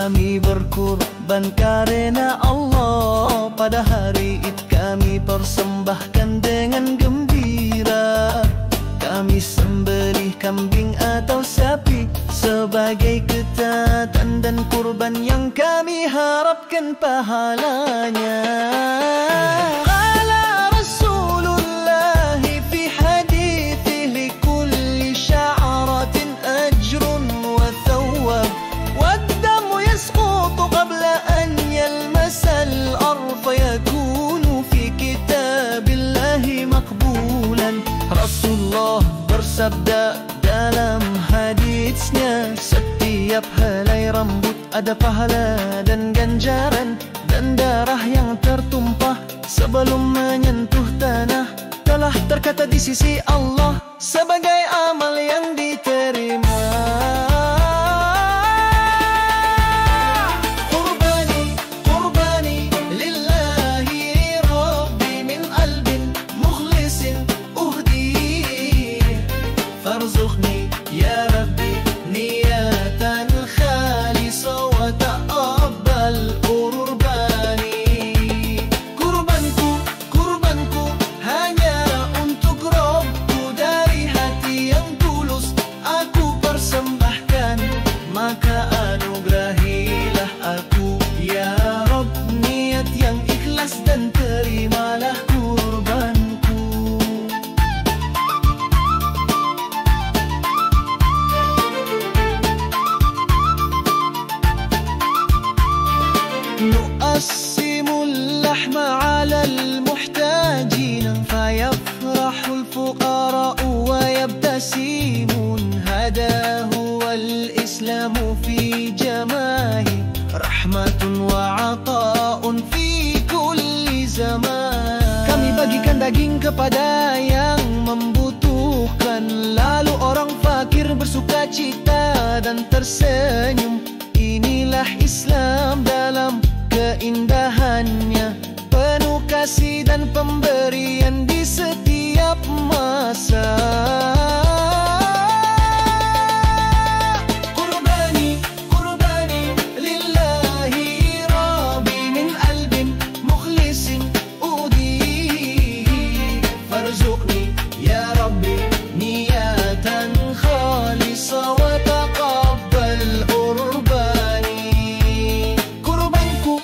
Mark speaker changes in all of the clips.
Speaker 1: Kami berkorban karena Allah. Pada hari Id kami persembahkan dengan gembira. Kami sembelih kambing atau sapi sebagai ketaatan dan kurban yang kami harapkan pahalanya. Qala Rasulullah fi hadithihi likulli sya'ratin ajrun wa thawab wad-damu yasqutu qabla an yalmasa al-ardh fayakunu fi kitabillahi maqbulan. Rasulullah bersabda dalam hadisnya, setiap helai rambut ada pahala dan ganjaran, dan darah yang tertumpah sebelum menyentuh tanah telah tercatat di sisi Allah sebagai amal yang diterima. Farzuqni ya Rabbi niyatan khalisa wa taqabbal qurbani. Kurbanku hanya untuk Rabbku, dari hati yang tulus aku persembahkan, maka anugerahilah aku ya Rabb niat yang ikhlas dan terimalah kurbanku. نقسم اللحم على المحتاجين فيفرح الفقراء ويبتسمون. هذا هو الإسلام في جماله، رحمة وعطاء في كل زمان. Kami bagikan daging kepada yang membutuhkan, lalu orang fakir bersuka cita dan tersenyum. Inilah Islam dalam keindahannya, penuh kasih dan pemberian di setiap masa. Qurbani lillahi rabbi min qalbin mukhlisin udi. Farzuqni ya Rabbi niyatan khalisa wa taqabbal qurbani. Kurbanku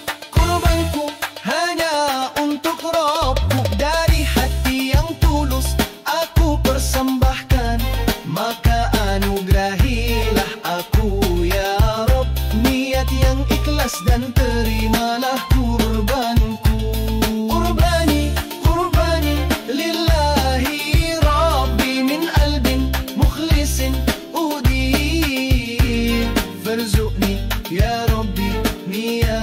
Speaker 1: hanya untuk Rabbku, dari hati yang tulus aku persembahkan, maka anugerahilah aku ya Rabb niat yang ikhlas dan terimalah kurbanku. Qurbani lillahi rabbi min qalbin mukhlisin udi. Farzuqni ya Rabbi niyat